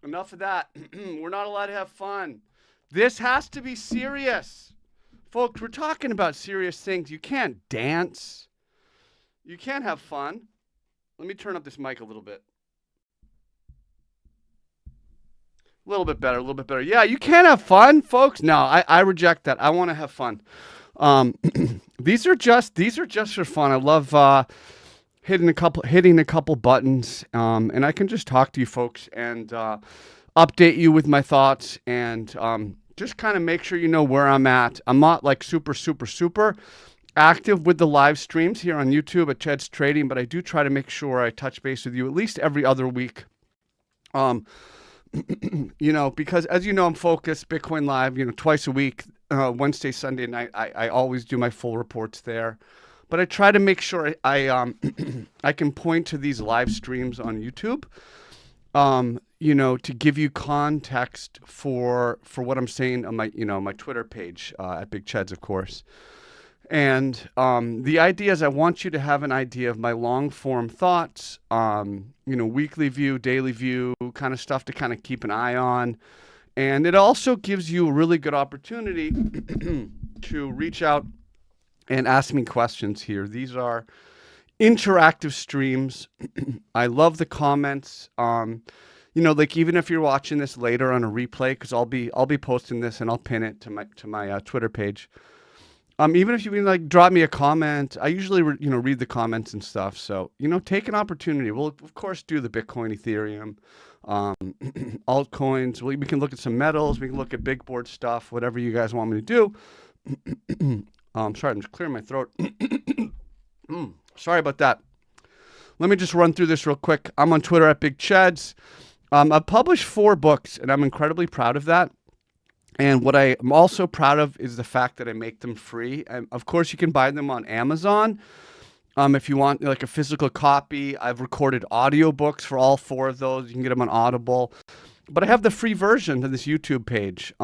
Enough of that. We're not allowed to have fun. This has to be serious. Folks, we're talking about serious things. You can't dance. You can't have fun. Let me turn up this mic a little bit. A little bit better, a little bit better. Yeah, you can't have fun, folks. No, I reject that. I want to have fun. These are just for fun. I love hitting a couple buttons, and I can just talk to you folks and update you with my thoughts and just kind of make sure you know where I'm at. I'm not like super active with the live streams here on YouTube at Cheds Trading, but I do try to make sure I touch base with you at least every other week. You know, because as you know, I'm focused Bitcoin live, you know, twice a week, Wednesday, Sunday night. I always do my full reports there, but I try to make sure I can point to these live streams on YouTube, you know, to give you context for what I'm saying on my Twitter page at Big Cheds, of course. And the idea is I want you to have an idea of my long form thoughts, you know, weekly view, daily view kind of stuff to kind of keep an eye on. And it also gives you a really good opportunity to reach out and ask me questions here. These are interactive streams. I love the comments. You know, like even if you're watching this later on a replay, because I'll be posting this and I'll pin it to my Twitter page. Even if you can like drop me a comment, I usually read the comments and stuff. So you know, take an opportunity. We'll of course do the Bitcoin, Ethereum, altcoins. We can look at some metals. We can look at big board stuff. Whatever you guys want me to do. Sorry, I'm just clearing my throat. Sorry about that. Let me just run through this real quick. I'm on Twitter at Big Cheds. I've published 4 books, and I'm incredibly proud of that. And what I am also proud of is the fact that I make them free. And of course, you can buy them on Amazon. If you want like a physical copy, I've recorded audiobooks for all 4 of those. You can get them on Audible. But I have the free version of this YouTube page.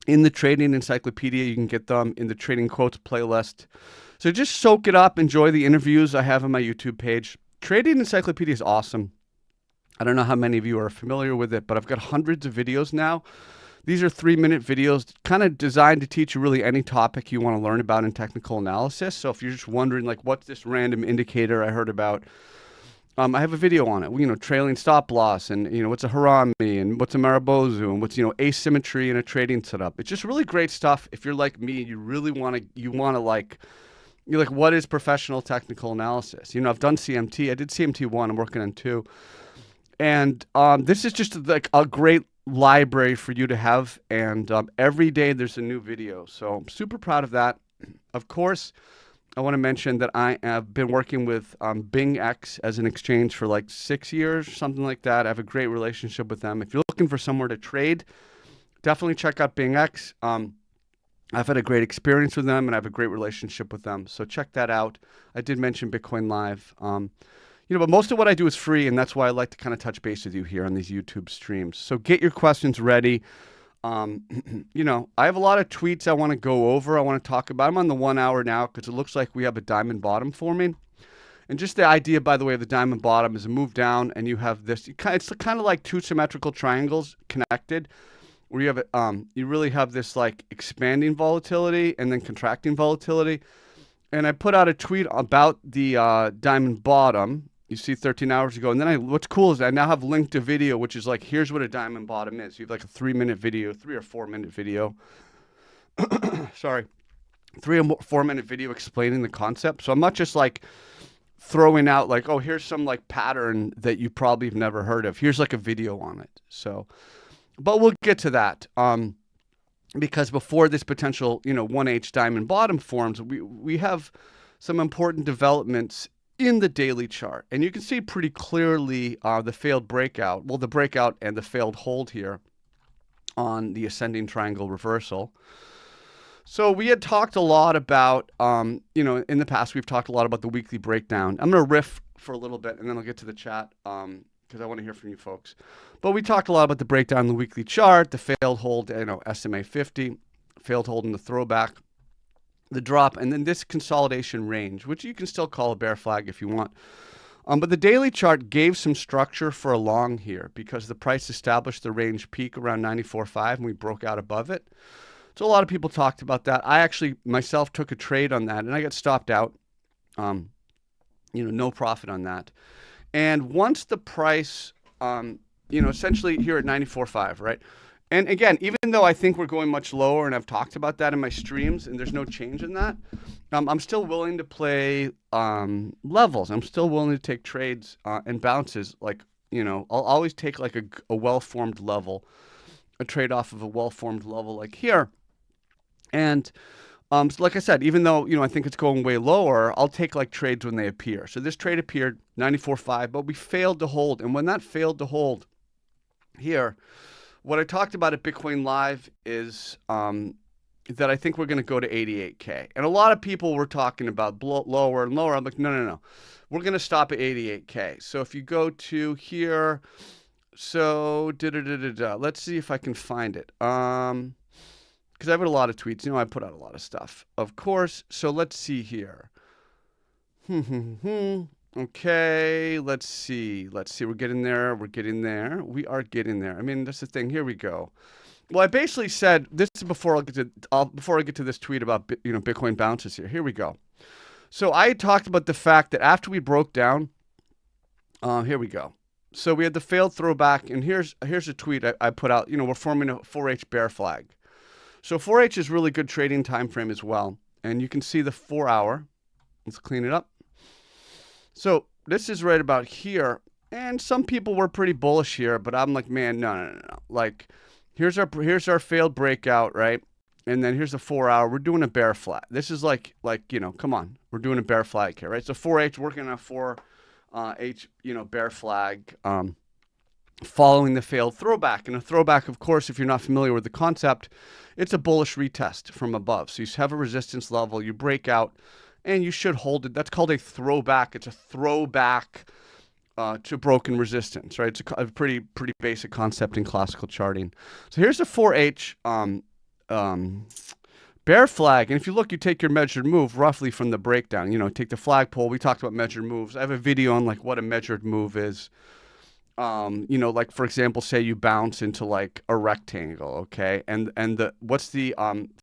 In the Trading Encyclopedia, you can get them in the Trading Quotes playlist. So just soak it up. Enjoy the interviews I have on my YouTube page. Trading Encyclopedia is awesome. I don't know how many of you are familiar with it, but I've got hundreds of videos now. These are 3-minute videos kind of designed to teach you really any topic you want to learn about in technical analysis. So if you're just wondering, like, what's this random indicator I heard about? I have a video on it, you know, trailing stop loss and, you know, what's a Harami and what's a Maribozu and what's, you know, asymmetry in a trading setup. It's just really great stuff. If you're like me, you really want to, you're like, what is professional technical analysis? You know, I've done CMT. I did CMT 1. I'm working on 2. And this is just like a great library for you to have, and every day there's a new video, so I'm super proud of that. Of course, I want to mention that I have been working with BingX as an exchange for like 6 years, something like that. I have a great relationship with them. If you're looking for somewhere to trade, definitely check out BingX. I've had a great experience with them, and I have a great relationship with them, so check that out. I did mention Bitcoin Live. You know, but most of what I do is free, and that's why I like to kind of touch base with you here on these YouTube streams. So get your questions ready. You know, I have a lot of tweets I want to go over. I want to talk about. I'm on the 1 hour now because it looks like we have a diamond bottom forming. And just the idea, by the way, of the diamond bottom is a move down, and you have this. It's kind of like 2 symmetrical triangles connected, where you have you really have this like expanding volatility and then contracting volatility. And I put out a tweet about the diamond bottom. You see 13 hours ago. And then what's cool is I now have linked a video, which is like, here's what a diamond bottom is. You have like a 3-minute video, 3 or 4-minute video. Sorry. 3 or 4 minute video explaining the concept. So I'm not just like throwing out like, oh, here's some like pattern that you probably have never heard of. Here's like a video on it. So, but we'll get to that. Because before this potential, 1H diamond bottom forms, we have some important developments in the daily chart. And you can see pretty clearly the failed breakout, well, the breakout and the failed hold here on the ascending triangle reversal. So we had talked a lot about, in the past, we've talked a lot about the weekly breakdown. I'm going to riff for a little bit, and then I'll get to the chat because I want to hear from you folks. But we talked a lot about the breakdown in the weekly chart, the failed hold, SMA 50, failed hold in the throwback, the drop, and then this consolidation range, which you can still call a bear flag if you want. But the daily chart gave some structure for a long here because the price established the range peak around 94.5 and we broke out above it. So a lot of people talked about that. I actually myself took a trade on that and I got stopped out. No profit on that. And once the price, essentially here at 94.5, right? And again, even though I think we're going much lower, and I've talked about that in my streams, and there's no change in that, I'm still willing to play levels. I'm still willing to take trades and bounces. Like, I'll always take like a well-formed level, a trade off of a well-formed level like here. And so like I said, even though, I think it's going way lower, I'll take like trades when they appear. So this trade appeared 94.5, but we failed to hold. And when that failed to hold here, what I talked about at Bitcoin Live is that I think we're going to go to 88K. And a lot of people were talking about lower and lower. I'm like, no. We're going to stop at 88K. So if you go to here, so let's see if I can find it. Because I've had a lot of tweets. I put out a lot of stuff, of course. So let's see here. Okay, let's see. We're getting there. We are getting there. I mean, that's the thing. Here we go. Well, I basically said this is before I get to this tweet about Bitcoin bounces here. Here we go. So I talked about the fact that after we broke down, here we go. So we had the failed throwback, and here's a tweet I put out. We're forming a 4H bear flag. So 4H is really good trading time frame as well, and you can see the 4 hour. Let's clean it up. So this is right about here, and some people were pretty bullish here, but I'm like, man, no. Like, here's our failed breakout, right? And then here's a 4 hour. We're doing a bear flag. This is like come on, we're doing a bear flag here, right? So 4H working on a 4H, bear flag, following the failed throwback. And a throwback, of course, if you're not familiar with the concept, it's a bullish retest from above. So you have a resistance level, you break out, and you should hold it. That's called a throwback. It's a throwback to broken resistance, right? It's a pretty basic concept in classical charting. So here's a 4H bear flag. And if you look, you take your measured move roughly from the breakdown. Take the flagpole. We talked about measured moves. I have a video on like what a measured move is. Like for example, say you bounce into like a rectangle, okay? And what's the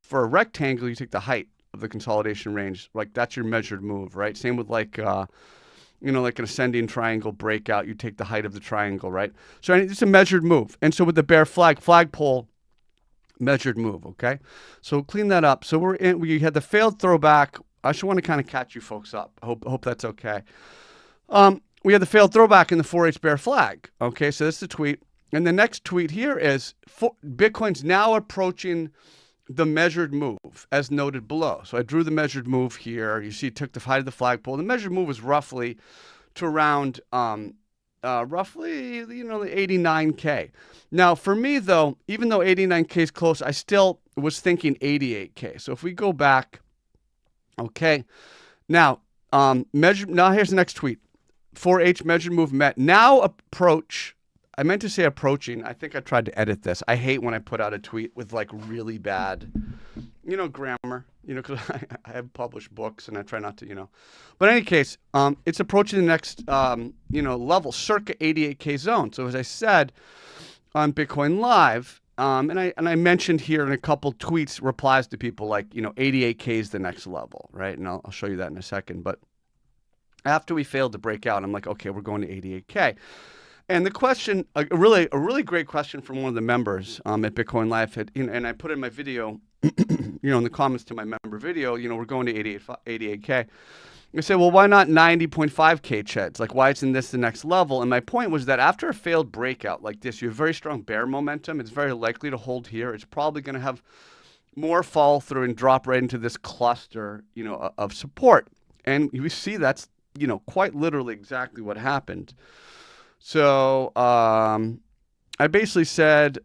for a rectangle, you take the height of the consolidation range. Like that's your measured move, right? Same with like like an ascending triangle breakout, you take the height of the triangle, right? So it's a measured move. And so with the bear flagpole, measured move, okay? So clean that up. So we had the failed throwback. I just want to kind of catch you folks up. Hope that's okay. We had the failed throwback in the 4H bear flag. Okay, so this is the tweet. And the next tweet here is Bitcoin's now approaching the measured move as noted below. So I drew the measured move here. You see it took the height of the flagpole. The measured move was roughly to around the 89K. Now for me though, even though 89K is close, I still was thinking 88K. So if we go back, okay, now here's the next tweet. 4H measured move met. Now approach. I meant to say approaching. I think I tried to edit this. I hate when I put out a tweet with like really bad, grammar, because I have published books and I try not to, But in any case, it's approaching the next, level, circa 88K zone. So as I said on Bitcoin Live, and I mentioned here in a couple tweets, replies to people like, 88K is the next level, right? And I'll show you that in a second. But after we failed to break out, I'm like, okay, we're going to 88K. And the question, a really great question from one of the members at Bitcoin Live, and I put in my video in the comments to my member video, we're going to 88K. I say, well, why not 90.5K Cheds? Like, why isn't this the next level? And my point was that after a failed breakout like this, you have very strong bear momentum. It's very likely to hold here. It's probably going to have more fall through and drop right into this cluster, of support. And we see that's, quite literally exactly what happened. So I basically said,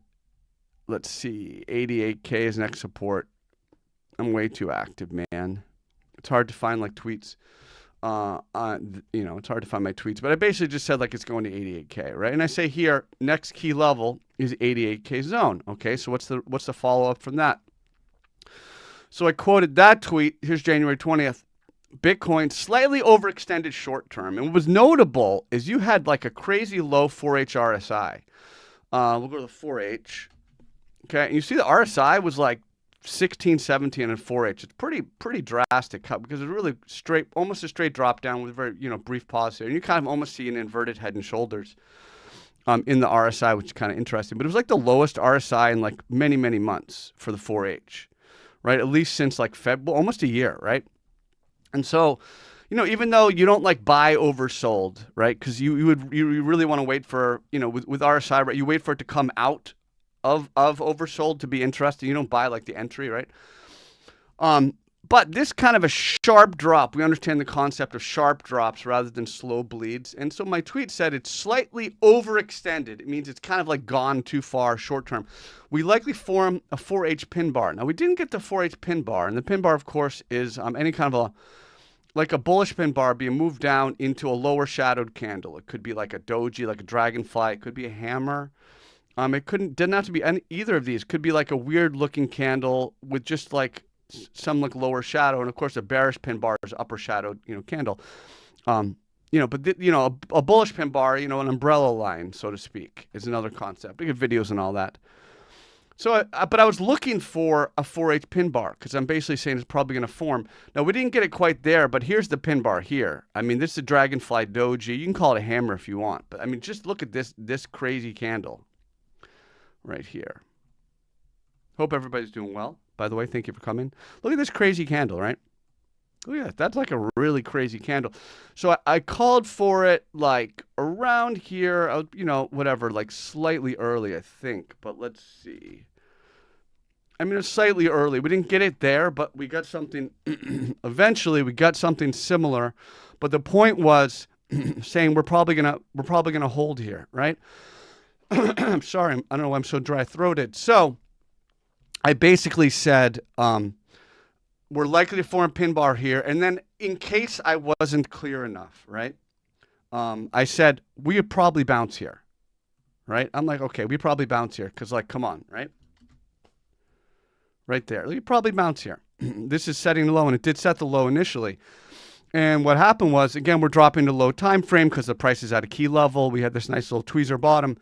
let's see, 88K is next support. I'm way too active, man. It's hard to find like tweets. It's hard to find my tweets, but I basically just said like it's going to 88K, right? And I say here, next key level is 88K zone. Okay, so what's the follow up from that? So I quoted that tweet. Here's January 20th. Bitcoin slightly overextended short term. And what was notable is you had like a crazy low 4H RSI. We'll go to the 4H. Okay, and you see the RSI was like 16, 17, and 4H. It's pretty drastic cut because it's really almost a straight drop down with a very, brief pause here. And you kind of almost see an inverted head and shoulders in the RSI, which is kind of interesting. But it was like the lowest RSI in like many, many months for the 4H, right? At least since like almost a year, right? And so, even though you don't like buy oversold, right? Because you really want to wait for, with RSI, right? You wait for it to come out of oversold to be interested. You don't buy like the entry, right? But this kind of a sharp drop, we understand the concept of sharp drops rather than slow bleeds. And so my tweet said it's slightly overextended. It means it's kind of like gone too far short term. We likely form a 4H pin bar. Now we didn't get the 4H pin bar, and the pin bar, of course, is any kind of a bullish pin bar being moved down into a lower shadowed candle. It could be like a doji, like a dragonfly. It could be a hammer. It didn't have to be either of these. It could be like a weird looking candle with just like some like lower shadow, and of course a bearish pin bar is upper shadowed, candle. But a bullish pin bar, an umbrella line, so to speak, is another concept. We get videos and all that. So, but I was looking for a 4H pin bar because I'm basically saying it's probably going to form. Now, we didn't get it quite there, but here's the pin bar here. I mean, this is a dragonfly doji. You can call it a hammer if you want, but I mean, just look at this crazy candle right here. Hope everybody's doing well. By the way, thank you for coming. Look at this crazy candle, right? Look at that. That's like a really crazy candle. So I called for it like around here, whatever, like slightly early, I think. But let's see. I mean, it's slightly early. We didn't get it there, but we got something. Eventually, we got something similar. But the point was saying we're probably gonna hold here, right? I'm sorry. I don't know why I'm so dry-throated. So I basically said, we're likely to form a pin bar here. And then in case I wasn't clear enough, right? I said, we would probably bounce here, right? I'm like, okay, we probably bounce here. Cause like, come on, right? Right there. We probably bounce here. This is setting the low, and it did set the low initially. And what happened was, again, we're dropping to low time frame because the price is at a key level. We had this nice little tweezer bottom.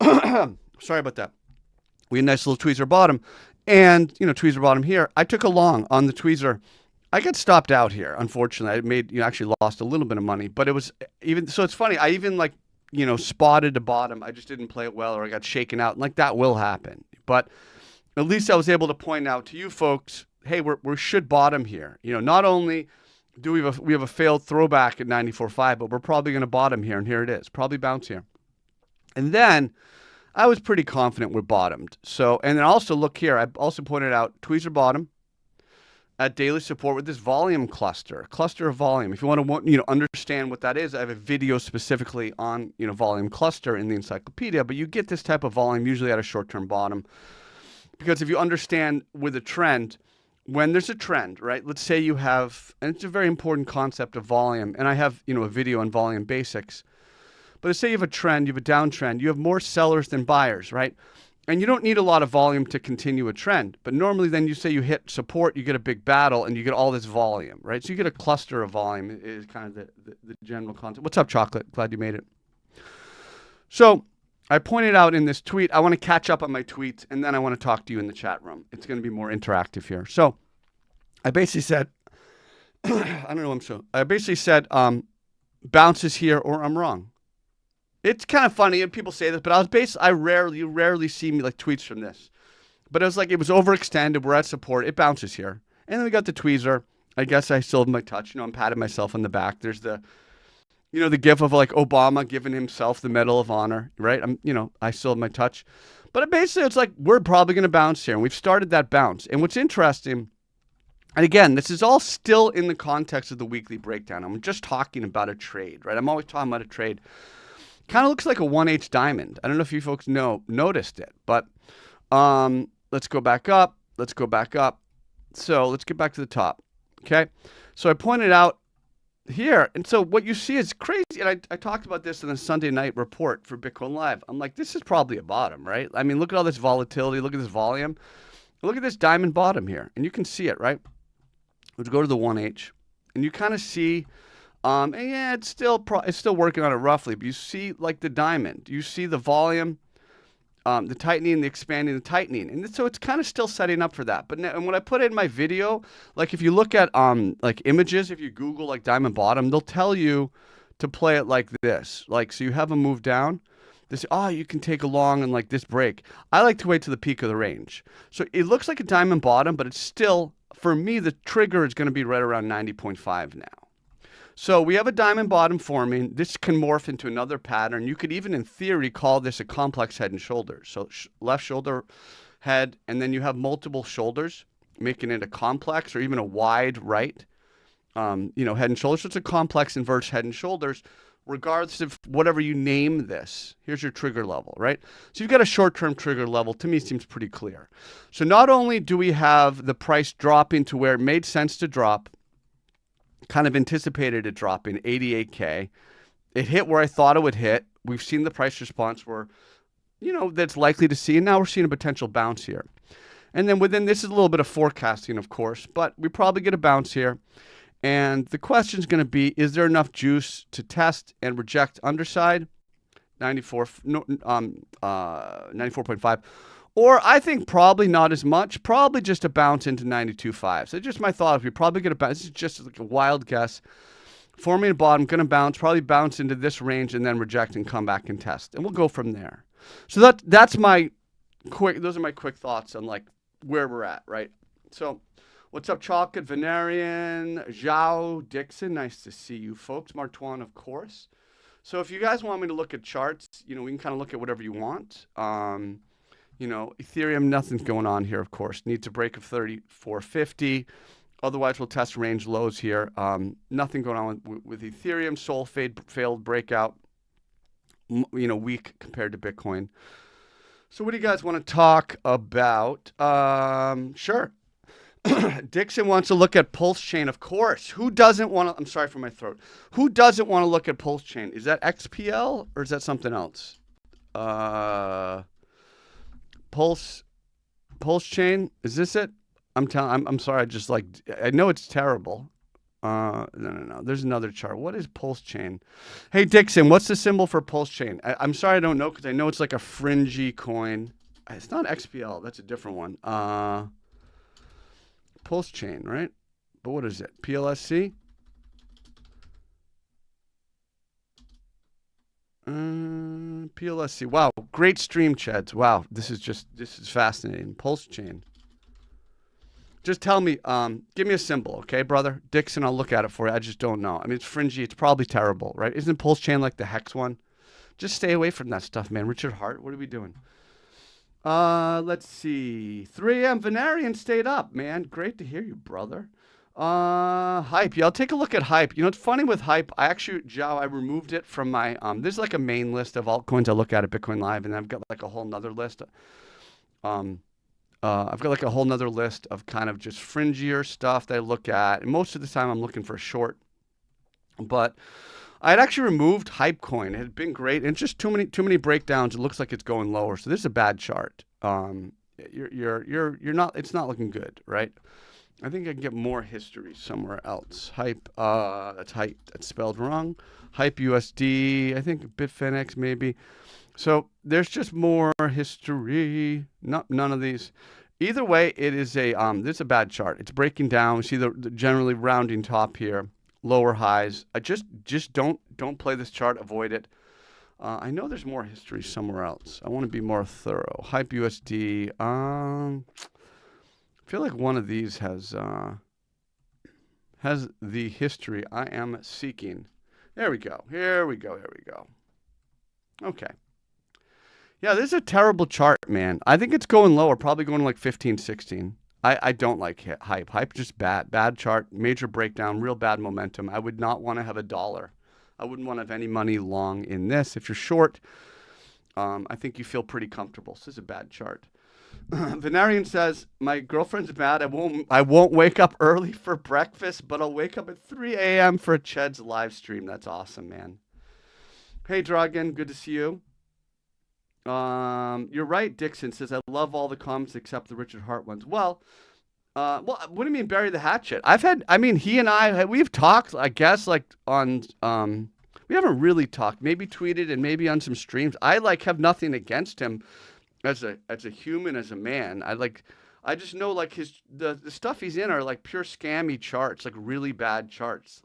Sorry about that. We had a nice little tweezer bottom. And, tweezer bottom here. I took a long on the tweezer. I got stopped out here, unfortunately. I made, actually lost a little bit of money. But it was even, so it's funny. I even like, spotted a bottom. I just didn't play it well, or I got shaken out. And like that will happen. But at least I was able to point out to you folks, hey, we should bottom here. Not only do we have a failed throwback at 94.5, but we're probably going to bottom here. And here it is. Probably bounce here. And then I was pretty confident we're bottomed. So, and then also look here. I also pointed out tweezer bottom at daily support with this volume cluster of volume. If you want to, understand what that is, I have a video specifically on, volume cluster in the encyclopedia, but you get this type of volume usually at a short-term bottom. Because if you understand with a trend, when there's a trend, right? Let's say you have, and it's a very important concept of volume, and I have, a video on volume basics. But let's say you have a trend, you have a downtrend, you have more sellers than buyers, right? And you don't need a lot of volume to continue a trend. But normally then you say you hit support, you get a big battle, and you get all this volume, right? So you get a cluster of volume is kind of the general concept. What's up, Chocolate? Glad you made it. So I pointed out in this tweet, I want to catch up on my tweets, and then I want to talk to you in the chat room. It's going to be more interactive here. So I basically said, I basically said, bounces here or I'm wrong. It's kind of funny, and people say this, but you rarely see me like tweets from this. But it was like, it was overextended. We're at support. It bounces here. And then we got the tweezer. I guess I still have my touch. You know, I'm patting myself on the back. There's the, you know, the gif of like Obama giving himself the Medal of Honor, right? I still have my touch. But basically, it's like, we're probably going to bounce here. And we've started that bounce. And what's interesting, and again, this is all still in the context of the weekly breakdown. I'm just talking about a trade, right? I'm always talking about a trade. Kind of looks like a 1H diamond. I don't know if you folks noticed it, but let's go back up. Let's go back up. So let's get back to the top. Okay. So I pointed out here. And so what you see is crazy. And I talked about this in the Sunday night report for Bitcoin Live. I'm like, this is probably a bottom, right? I mean, look at all this volatility. Look at this volume. Look at this diamond bottom here. And you can see it, right? Let's go to the 1H. And you kind of see, and yeah, it's still working on it roughly. But you see like the diamond. You see the volume. The tightening, the expanding, the tightening. And so it's kind of still setting up for that. But now, and when I put it in my video, like if you look at like images, if you Google like diamond bottom, they'll tell you to play it like this. Like, so you have a move down. This, you can take a long and like this break. I like to wait to the peak of the range. So it looks like a diamond bottom, but it's still, for me, the trigger is going to be right around 90.5 now. So we have a diamond bottom forming. This can morph into another pattern. You could even, in theory, call this a complex head and shoulders. So left shoulder, head, and then you have multiple shoulders, making it a complex or even a wide right, head and shoulders. So it's a complex inverse head and shoulders, regardless of whatever you name this. Here's your trigger level, right? So you've got a short-term trigger level. To me, seems pretty clear. So not only do we have the price dropping to where it made sense to drop, kind of anticipated it dropping 88K. It hit where I thought it would hit. We've seen the price response where, that's likely to see. And now we're seeing a potential bounce here. And then within this is a little bit of forecasting, of course, but we probably get a bounce here. And the question is going to be, is there enough juice to test and reject underside? 94.5. Or I think probably not as much, probably just a bounce into 92.5. So just my thought, if we probably get a bounce, this is just like a wild guess. Forming a bottom, going to bounce, probably bounce into this range and then reject and come back and test. And we'll go from there. So those are my quick thoughts on like where we're at, right? So what's up, Chocolate, Venerian, Zhao, Dixon, nice to see you folks. Martuan, of course. So if you guys want me to look at charts, we can kind of look at whatever you want. Ethereum, nothing's going on here, of course. Needs a break of 34.50. Otherwise, we'll test range lows here. Nothing going on with Ethereum. Sol failed breakout, weak compared to Bitcoin. So what do you guys want to talk about? Sure. Dixon wants to look at Pulse Chain, of course. Who doesn't want to, I'm sorry for my throat. Who doesn't want to look at Pulse Chain? Is that XPL or is that something else? Pulse Chain, is this it? I'm sorry, I know it's terrible. No. There's another chart. What is Pulse Chain? Hey, Dixon, what's the symbol for Pulse Chain? I'm sorry, I don't know because I know it's like a fringy coin. It's not XPL. That's a different one. Pulse Chain, right? But what is it? PLSC? PLSC. Wow, great stream, Cheds. Wow, this is fascinating. Pulse Chain. Just tell me, give me a symbol, okay, brother? Dixon, I'll look at it for you. I just don't know. I mean, it's fringy. It's probably terrible, right? Isn't Pulse Chain like the Hex one? Just stay away from that stuff, man. Richard Hart, what are we doing? Let's see. 3 a.m. Venerian stayed up, man. Great to hear you, brother. Hype. Yeah, I'll take a look at Hype. It's funny with Hype. I removed it from my, there's like a main list of altcoins I look at Bitcoin Live, and I've got like a whole nother list. I've got like a whole nother list of kind of just fringier stuff that I look at. And most of the time I'm looking for a short, but I had actually removed Hype Coin. It had been great. And just too many breakdowns. It looks like it's going lower. So this is a bad chart. It's not looking good, right? I think I can get more history somewhere else. Hype, that's Hype. That's spelled wrong. Hype USD, I think Bitfinex maybe. So there's just more history. None of these. Either way, it is this is a bad chart. It's breaking down. We see the generally rounding top here, lower highs. I just don't play this chart. Avoid it. I know there's more history somewhere else. I want to be more thorough. Hype USD. I feel like one of these has the history I am seeking. There we go. Here we go. Here we go. Okay. Yeah, this is a terrible chart, man. I think it's going lower, probably going to like 15, 16. I don't like hype. Hype just bad. Bad chart, major breakdown, real bad momentum. I would not want to have a dollar. I wouldn't want to have any money long in this. If you're short, I think you feel pretty comfortable. This is a bad chart. Venarian says, my girlfriend's mad. I won't wake up early for breakfast, but I'll wake up at 3 a.m. for a Cheds live stream. That's awesome, man. Hey, Dragon, good to see you. You're right, Dixon says, I love all the comments except the Richard Hart ones. Well, what do you mean bury the hatchet? He and we've talked, I guess, like on, we haven't really talked, maybe tweeted and maybe on some streams. I have nothing against him as a human, as a man. I just know like the stuff he's in are like pure scammy charts, like really bad charts.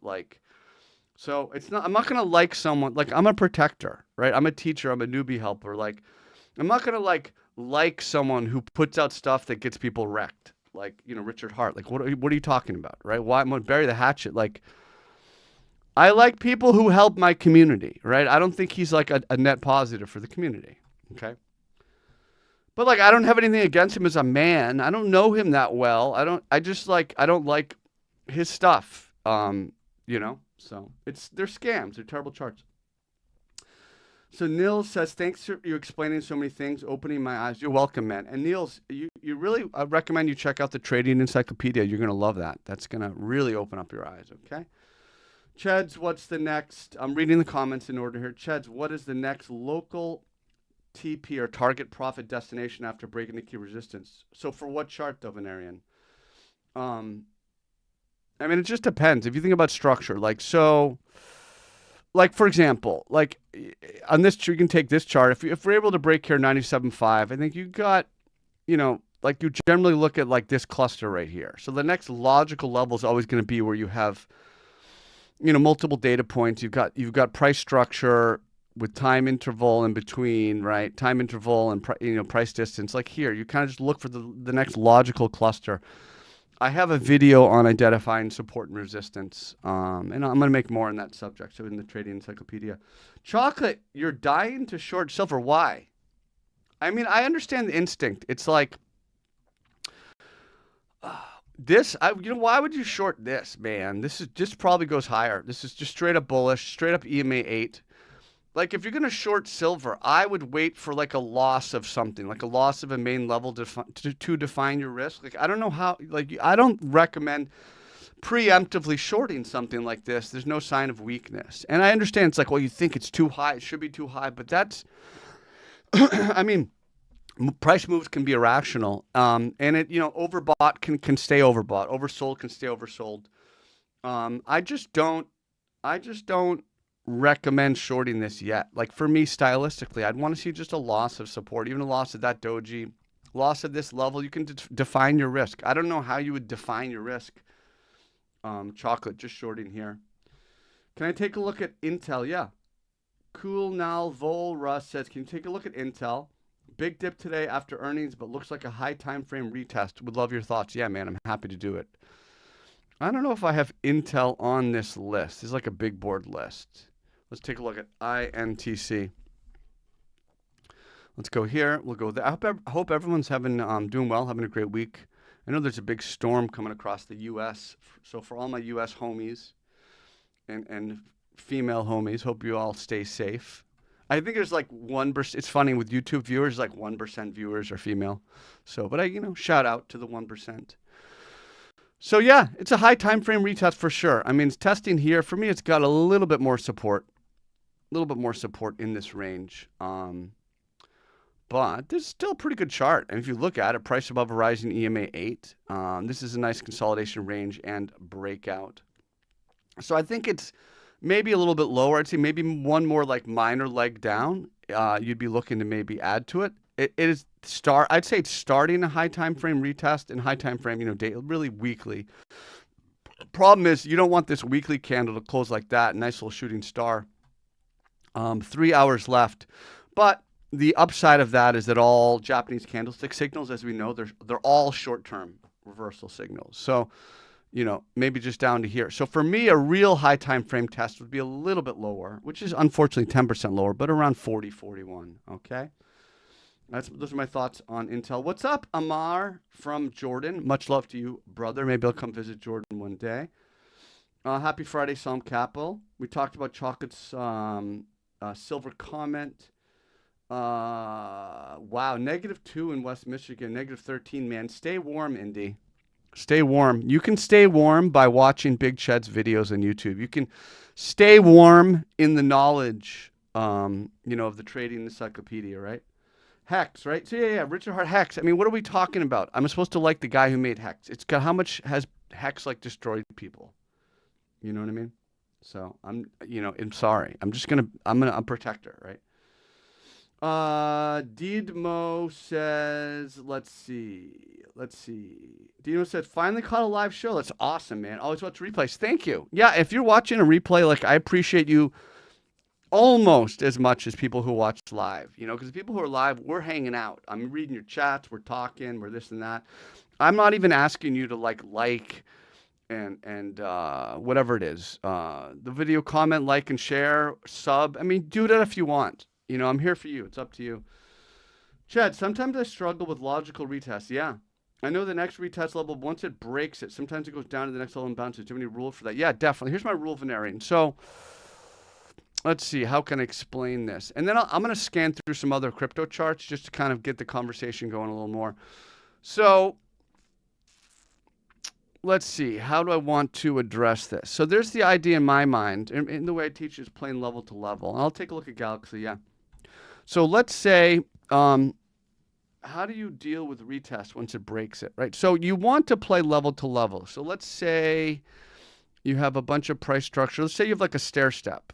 So I'm not going to like someone, like I'm a protector, right? I'm a teacher. I'm a newbie helper. Like, I'm not going to like someone who puts out stuff that gets people wrecked. Like, Richard Hart, like, what are you talking about? Right? Why I'm going to bury the hatchet? Like, I like people who help my community, right? I don't think he's like a net positive for the community. Okay. But I don't have anything against him as a man. I don't know him that well. I don't like his stuff. So they're scams. They're terrible charts. So Nils says, thanks for you explaining so many things, opening my eyes. You're welcome, man. And Nils, you really, I recommend you check out the Trading Encyclopedia. You're going to love that. That's going to really open up your eyes, okay? Cheds, what's the next? I'm reading the comments in order here. Cheds, what is the next local TP or target profit destination after breaking the key resistance? So for what chart, though, Venarian? It just depends. If you think about structure, for example, on this, you can take this chart. If we're able to break here 97.5, I think you got, you generally look at this cluster right here. So the next logical level is always going to be where you have, multiple data points. You've got price structure with time interval in between, right? Time interval and price distance. Like here, you kind of just look for the next logical cluster. I have a video on identifying support and resistance, and I'm going to make more on that subject, so in the Trading Encyclopedia. Chocolate, you're dying to short silver. Why? I understand the instinct. It's like, why would you short this, man? This probably goes higher. This is just straight up bullish, straight up EMA 8. If you're going to short silver, I would wait for a loss of something, like a loss of a main level to define your risk. I don't know how, I don't recommend preemptively shorting something like this. There's no sign of weakness. And I understand it's you think it's too high. It should be too high, but that's, price moves can be irrational. And it, overbought can stay overbought. Oversold can stay oversold. I just don't recommend shorting this yet. For me, stylistically, I'd want to see just a loss of support, even a loss of that doji, loss of this level. You can define your risk. I don't know how you would define your risk. Chocolate, just shorting here. Can I take a look at Intel? Yeah. Cool Nal Vol Russ says, can you take a look at Intel? Big dip today after earnings, but looks like a high time frame retest. Would love your thoughts. Yeah, man, I'm happy to do it. I don't know if I have Intel on this list. It's like a big board list. Let's take a look at INTC. Let's go here. We'll go there. I hope everyone's doing well, having a great week. I know there's a big storm coming across the U.S. So for all my U.S. homies and female homies, hope you all stay safe. I think there's 1%. It's funny with YouTube viewers, 1% viewers are female. So, but shout out to the 1%. So yeah, it's a high time frame retest for sure. It's testing here. For me, it's got a little bit more support. In this range. But this is still a pretty good chart. And if you look at it, price above a rising EMA 8. This is a nice consolidation range and breakout. So I think it's maybe a little bit lower. I'd say maybe one more minor leg down. You'd be looking to maybe add to it. I'd say it's starting a high time frame retest and high time frame, really weekly. Problem is you don't want this weekly candle to close like that. Nice little shooting star. 3 hours left. But the upside of that is that all Japanese candlestick signals, as we know, they're all short-term reversal signals. So, you know, maybe just down to here. So for me, a real high time frame test would be a little bit lower, which is unfortunately 10% lower, but around 40, 41. Okay. Those are my thoughts on Intel. What's up, Amar from Jordan? Much love to you, brother. Maybe I'll come visit Jordan one day. Happy Friday, Psalm Capital. We talked about chocolate's silver comment. Wow, -2 in West Michigan, -13, man. Stay warm, Indy. Stay warm. You can stay warm by watching Big Cheds videos on YouTube. You can stay warm in the knowledge, you know, of the trading encyclopedia, right? Hex, right? So yeah, Richard Hart Hex. I mean, what are we talking about? I'm supposed to like the guy who made Hex. It's got, how much has Hex like destroyed people? You know what I mean? So I'm, you know, I'm sorry. I'm a protector, right? Didmo says, let's see. Didmo said, finally caught a live show. That's awesome, man. Always watch replays. Thank you. Yeah, if you're watching a replay, like, I appreciate you almost as much as people who watch live, you know, because the people who are live, we're hanging out. I'm reading your chats, we're talking, we're this and that. I'm not even asking you to like and whatever it is, the video, comment, like, and share, sub. I mean, do that if you want. You know, I'm here for you. It's up to you. Chad, sometimes I struggle with logical retests. Yeah. I know the next retest level, once it breaks it, sometimes it goes down to the next level and bounces. Do you have any rule for that? Yeah, definitely. Here's my rule, Venerian. So let's see, how can I explain this? And then I'm going to scan through some other crypto charts just to kind of get the conversation going a little more. So let's see, how do I want to address this? So there's the idea in my mind, and the way I teach is plain level to level. And I'll take a look at Galaxy, yeah. So let's say, how do you deal with retest once it breaks it, right? So you want to play level to level. So let's say you have a bunch of price structure. Let's say you have like a stair step.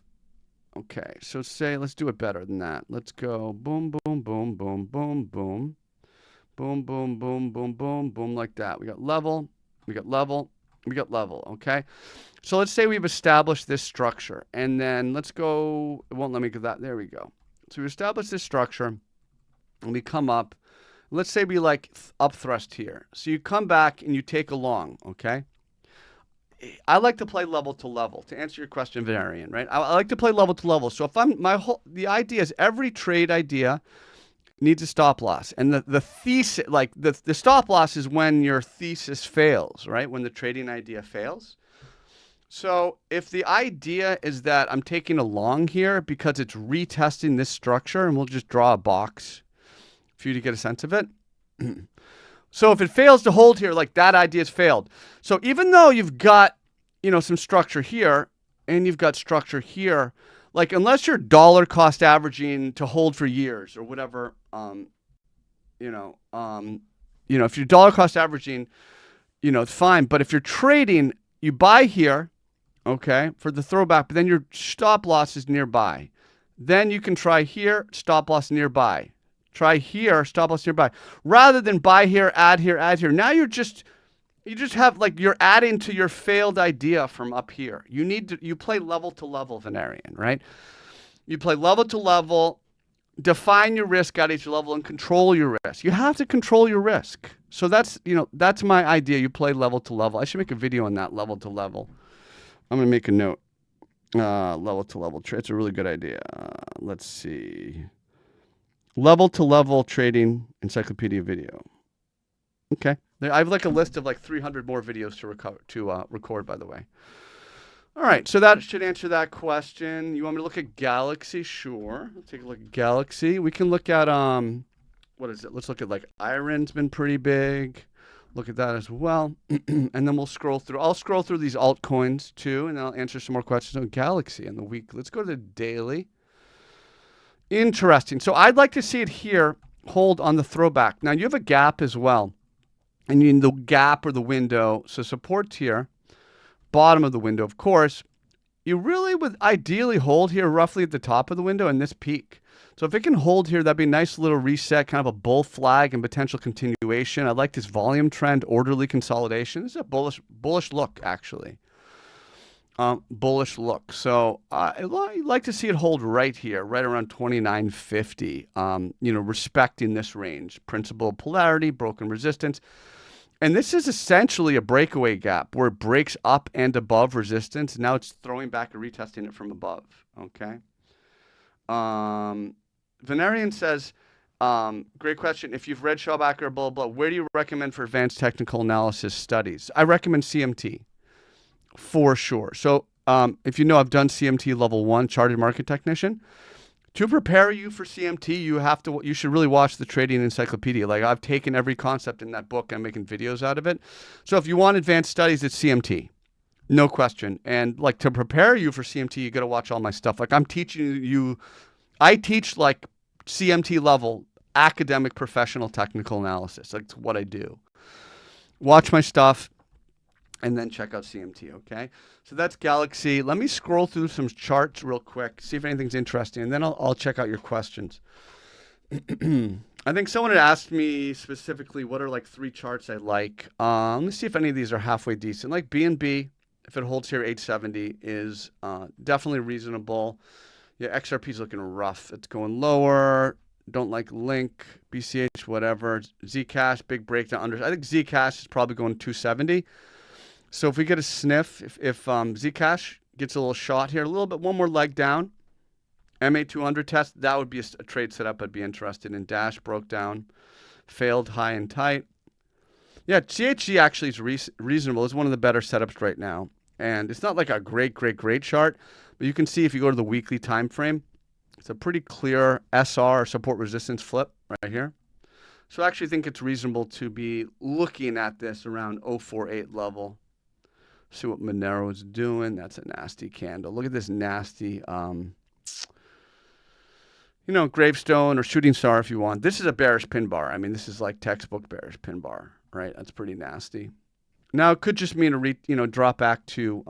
Okay, so say, let's do it better than that. Let's go boom, boom, boom, boom, boom, boom, boom, boom, boom, boom, boom, boom, like that. We got level, we got level, we got level, okay? So let's say we've established this structure, and then let's go, it won't let me get that, there we go. So we establish this structure, and we come up, let's say we like up thrust here. So you come back and you take a long, okay? I like to play level to level, to answer your question, Venerian, right? I like to play level to level. So if the idea is every trade idea needs a stop loss. And the thesis, like the stop loss is when your thesis fails, right? When the trading idea fails. So if the idea is that I'm taking a long here because it's retesting this structure, and we'll just draw a box for you to get a sense of it. So if it fails to hold here, like that idea's failed. So even though you've got, you know, some structure here and you've got structure here, like unless you're dollar cost averaging to hold for years or whatever, if you're dollar cost averaging, you know, it's fine. But if you're trading, you buy here, okay, for the throwback, but then your stop loss is nearby. Then you can try here, stop loss nearby. Try here, stop loss nearby. Rather than buy here, add here, add here. Now you just have like, you're adding to your failed idea from up here. You play level to level, Venerian, right? You play level to level, define your risk at each level and control your risk. You have to control your risk. So that's my idea. You play level to level. I should make a video on that, level to level. I'm going to make a note. Level to level trade. It's a really good idea. Let's see. Level to level trading encyclopedia video. Okay. I have like a list of like 300 more videos to record, by the way. All right. So that should answer that question. You want me to look at Galaxy? Sure. Let's take a look at Galaxy. We can look at, what is it? Let's look at like Iron's been pretty big. Look at that as well. And then we'll scroll through. I'll scroll through these altcoins too, and then I'll answer some more questions on Galaxy in the week. Let's go to the daily. Interesting. So I'd like to see it here hold on the throwback. Now you have a gap as well. And you need the gap or the window. So support's here, bottom of the window, of course. You really would ideally hold here roughly at the top of the window and this peak. So if it can hold here, that'd be a nice little reset, kind of a bull flag and potential continuation. I like this volume trend, orderly consolidation. This is a bullish look, actually. bullish look. So I like to see it hold right here, right around 29.50. Respecting this range, principal polarity, broken resistance. And this is essentially a breakaway gap where it breaks up and above resistance. Now it's throwing back and retesting it from above. Okay. Venerian says, great question. If you've read Schaubacher, blah, blah, where do you recommend for advanced technical analysis studies? I recommend CMT for sure. So if you know, I've done CMT level 1, chartered market technician. To prepare you for CMT, you should really watch the trading encyclopedia. Like I've taken every concept in that book and I'm making videos out of it. So if you want advanced studies, it's CMT. No question. And like to prepare you for CMT, you got to watch all my stuff. Like I'm teaching you, I teach like CMT level academic professional technical analysis. That's what I do. Watch my stuff and then check out CMT, okay? So that's Galaxy. Let me scroll through some charts real quick, see if anything's interesting, and then I'll check out your questions. I think someone had asked me specifically what are like 3 charts I like. Let me see if any of these are halfway decent. Like BNB, if it holds here 870, is definitely reasonable. Yeah, XRP's looking rough. It's going lower. Don't like Link, BCH, whatever. Zcash, big breakdown under. I think Zcash is probably going 270. So if we get a sniff, if Zcash gets a little shot here, a little bit, one more leg down, MA200 test, that would be a trade setup I'd be interested in. Dash broke down, failed high and tight. Yeah, CHG actually is reasonable. It's one of the better setups right now. And it's not like a great chart, but you can see if you go to the weekly time frame, it's a pretty clear SR, support resistance flip right here. So I actually think it's reasonable to be looking at this around 048 level. See what Monero is doing. That's a nasty candle. Look at this nasty, gravestone or shooting star if you want. This is a bearish pin bar. I mean, this is like textbook bearish pin bar, right? That's pretty nasty. Now it could just mean a drop back to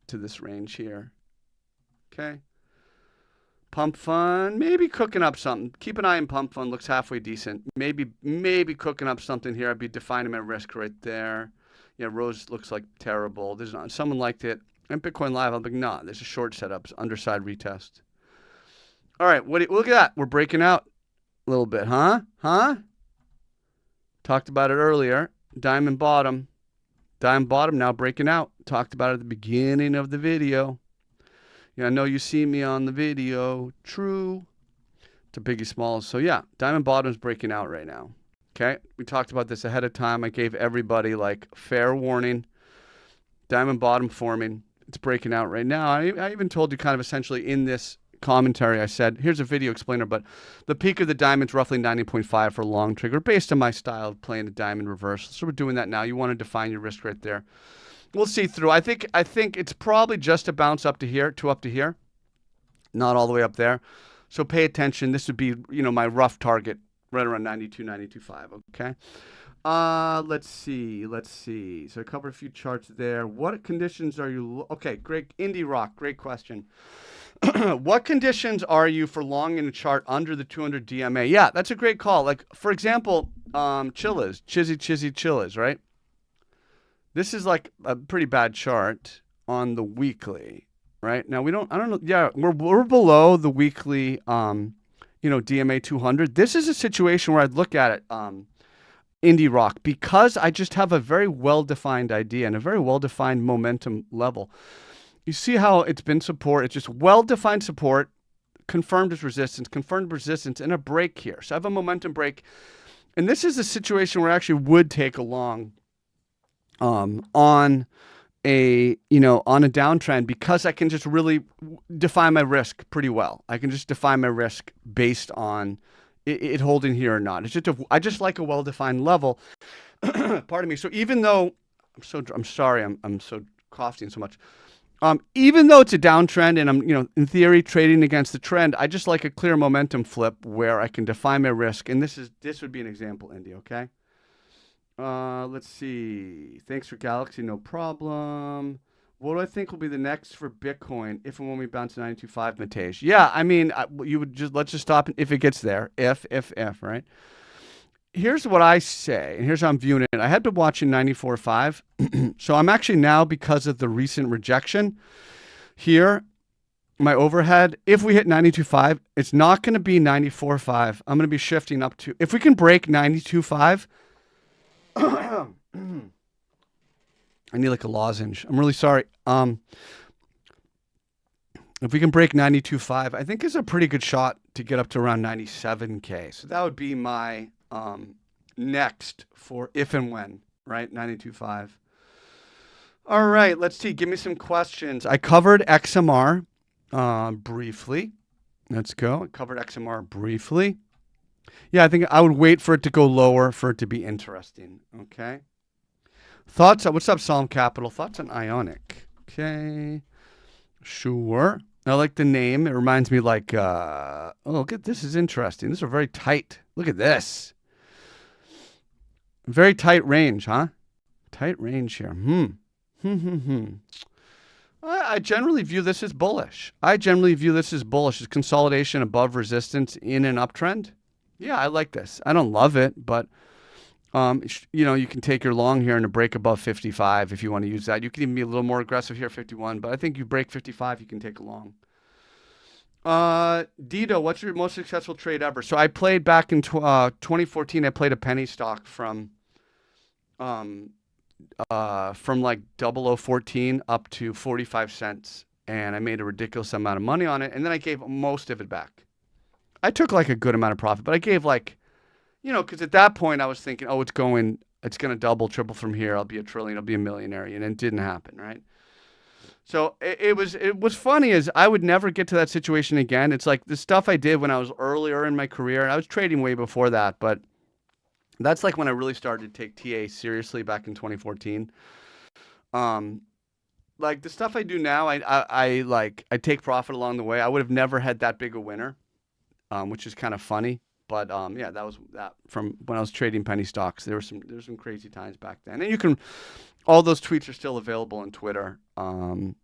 this range here. Okay. Pump Fund, maybe cooking up something. Keep an eye on Pump Fund. Looks halfway decent. Maybe cooking up something here. I'd be defining my risk right there. Yeah, Rose looks like terrible. There's not, someone liked it. And Bitcoin Live, I'm like, nah, there's a short setup, underside retest. All right, look at that. We're breaking out a little bit, huh? Talked about it earlier. Diamond bottom now breaking out. Talked about it at the beginning of the video. Yeah, I know you see me on the video. True. To Biggie Smalls. So yeah, diamond bottom's breaking out right now. Okay, we talked about this ahead of time. I gave everybody like fair warning. Diamond bottom forming. It's breaking out right now. I even told you kind of essentially in this commentary, I said, here's a video explainer, but the peak of the diamond's roughly 90.5 for long trigger based on my style of playing a diamond reversal. So we're doing that now. You want to define your risk right there. We'll see through. I think it's probably just a bounce up to here, up to here. Not all the way up there. So pay attention. This would be, my rough target right around 92, 92.5, okay? Let's see. So I covered a few charts there. What conditions are you... Okay, great. Indie Rock, great question. What conditions are you for long in a chart under the 200 DMA? Yeah, that's a great call. Like, for example, Chizzy, right? This is like a pretty bad chart on the weekly, right? Now, I don't know. Yeah, we're below the weekly, DMA 200. This is a situation where I'd look at it, Indie Rock, because I just have a very well-defined idea and a very well-defined momentum level. You see how it's been support. It's just well-defined support, confirmed as resistance, and a break here. So I have a momentum break. And this is a situation where I actually would take a long on a downtrend because I can just really define my risk pretty well. I can just define my risk based on it holding here or not. It's just I just like a well-defined level. Pardon me. So even though I'm sorry, I'm so coughing so much. Even though it's a downtrend and I'm, in theory trading against the trend, I just like a clear momentum flip where I can define my risk. And this would be an example, Indy, okay? Let's see. Thanks for Galaxy, no problem. What do I think will be the next for Bitcoin if and when we bounce to 92.5, Matej? Yeah, I mean, let's just stop if it gets there. If, right? here's what I say, and here's how I'm viewing it. I had been watching 94.5. So I'm actually now, because of the recent rejection here, my overhead, if we hit 92.5, it's not going to be 94.5. I'm going to be shifting up to, if we can break 92.5, I need like a lozenge. I'm really sorry. If we can break 92.5, I think is a pretty good shot to get up to around 97K. So that would be my next for if and when, right? 92.5. All right, let's see. Give me some questions. I covered XMR briefly. Let's go. I covered XMR briefly. Yeah, I think I would wait for it to go lower for it to be interesting. Okay. Thoughts? What's up, Psalm Capital? Thoughts on Ionic? Okay. Sure. I like the name. It reminds me like, oh, look at this. Is interesting. These are very tight. Look at this. Very tight range, huh? Tight range here. I generally view this as bullish. As consolidation above resistance in an uptrend. Yeah, I like this. I don't love it, but you can take your long here and a break above 55 if you want to use that. You can even be a little more aggressive here, 51, but I think you break 55, you can take a long. Dito, what's your most successful trade ever? So I played back in 2014. I played a penny stock from like 0014 up to 45 cents, and I made a ridiculous amount of money on it, and then I gave most of it back. I took like a good amount of profit, but I gave like, because at that point I was thinking, oh, it's going to double, triple from here. I'll be a trillion, I'll be a millionaire, and it didn't happen, right? So it was funny as I would never get to that situation again. It's like the stuff I did when I was earlier in my career. I was trading way before that, but that's like when I really started to take TA seriously back in 2014. Like the stuff I do now, I take profit along the way. I would have never had that big a winner, which is kind of funny. But yeah, that was that from when I was trading penny stocks. There were some crazy times back then, and all those tweets are still available on Twitter. I mean,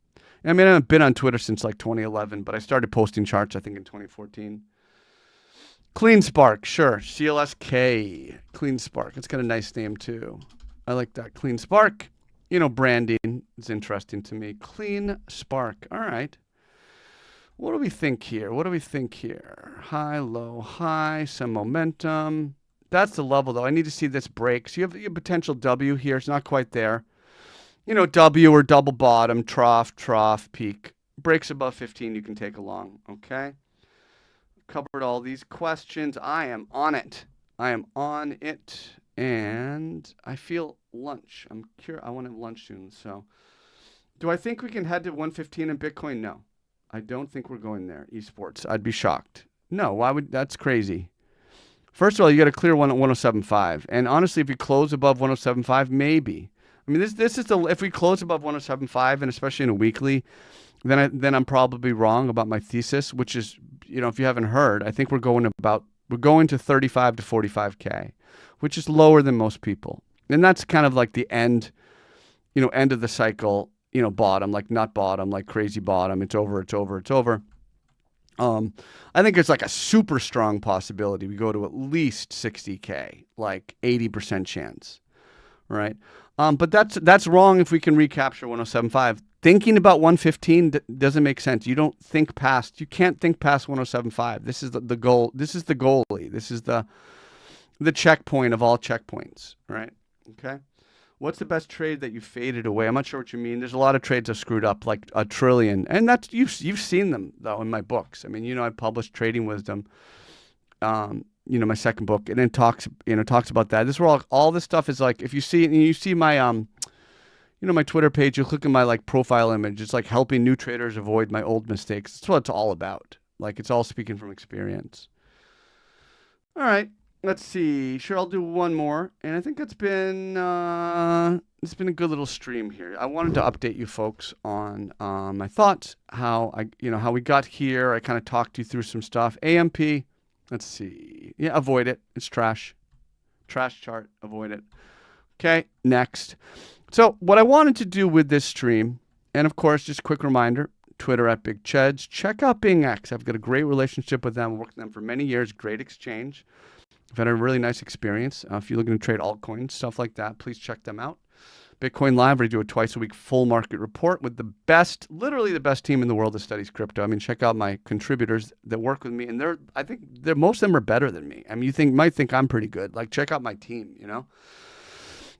I've been on Twitter since like 2011, but I started posting charts I think in 2014. Clean Spark, sure. CLSK, Clean Spark. It's got a nice name too. I like that. Clean Spark. Branding is interesting to me. Clean Spark. All right. What do we think here? High, low, high, some momentum. That's the level though. I need to see this break. So you have a potential W here. It's not quite there. W or double bottom, trough, peak. Breaks above 15, you can take a long. Okay. Covered all these questions. I am on it. And I feel lunch. I'm curious. I want to have lunch soon. So do I think we can head to 115 in Bitcoin? No. I don't think we're going there. Esports. I'd be shocked. No, that's crazy. First of all, you got to clear one at 107.5. And honestly, if we close above 107.5, maybe. I mean, this is if we close above 107.5, and especially in a weekly, then I'm probably wrong about my thesis, which is, if you haven't heard, I think we're going to 35 to 45K, which is lower than most people. And that's kind of like the end of the cycle, bottom, like not bottom, like crazy bottom. It's over. I think it's like a super strong possibility we go to at least 60K, like 80% chance, right? But that's wrong if we can recapture 107.5. Thinking about 115 doesn't make sense. You can't think past 107.5. This is the goal. This is the goalie. This is the checkpoint of all checkpoints, right? Okay. What's the best trade that you faded away? I'm not sure what you mean. There's a lot of trades I've screwed up, like a trillion, and that's you've seen them though in my books. I mean, I published Trading Wisdom, my second book, and then talks about that. This is where all this stuff is like. If you see my my Twitter page, you click on my like profile image. It's like helping new traders avoid my old mistakes. That's what it's all about. Like it's all speaking from experience. All right. Let's see. Sure, I'll do one more, and I think it's been a good little stream here. I wanted to update you folks on my thoughts, how we got here. I kind of talked you through some stuff. AMP. Let's see. Yeah, avoid it. It's trash. Trash chart. Avoid it. Okay. Next. So what I wanted to do with this stream, and of course, just a quick reminder. Twitter at Big Cheds. Check out BingX. I've got a great relationship with them. I've worked with them for many years. Great exchange. I've had a really nice experience. If you're looking to trade altcoins, stuff like that, please check them out. Bitcoin Live, where I do a twice a week full market report with the best, literally the best team in the world that studies crypto. I mean, check out my contributors that work with me, and I think most of them are better than me. I mean, might think I'm pretty good. Like, check out my team, you know?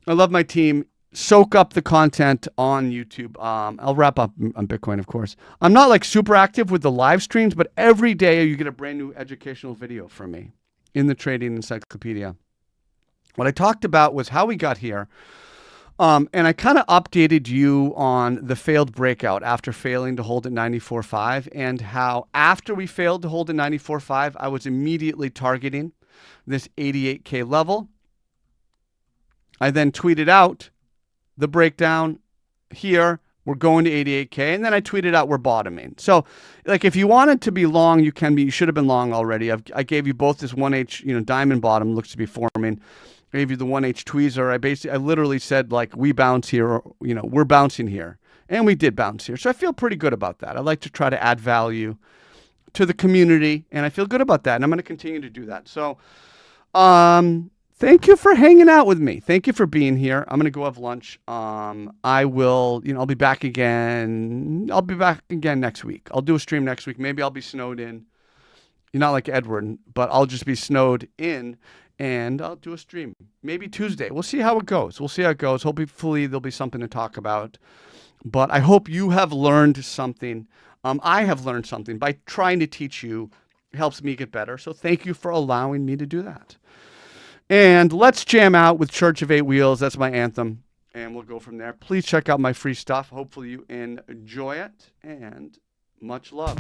I love my team. Soak up the content on YouTube. I'll wrap up on Bitcoin, of course. I'm not like super active with the live streams, but every day you get a brand new educational video from me in the Trading Encyclopedia. What I talked about was how we got here. And I kind of updated you on the failed breakout after failing to hold at 94.5, and how after we failed to hold at 94.5, I was immediately targeting this 88K level. I then tweeted out the breakdown here. We're going to 88K. And then I tweeted out we're bottoming. So like, if you wanted to be long, you can be. You should have been long already. I gave you both this 1H, diamond bottom looks to be forming. I gave you the 1H tweezer. I literally said, like, we bounce here, or, we're bouncing here. And we did bounce here. So I feel pretty good about that. I like to try to add value to the community, and I feel good about that. And I'm going to continue to do that. So thank you for hanging out with me. Thank you for being here. I'm going to go have lunch. I will, I'll be back again. I'll be back again next week. I'll do a stream next week. Maybe I'll be snowed in. You're not like Edward, but I'll just be snowed in. And I'll do a stream, maybe Tuesday. We'll see how it goes. Hopefully there'll be something to talk about. But I hope you have learned something. I have learned something by trying to teach you. It helps me get better. So thank you for allowing me to do that. And let's jam out with Church of Eight Wheels. That's my anthem. And we'll go from there. Please check out my free stuff. Hopefully you enjoy it. And much love.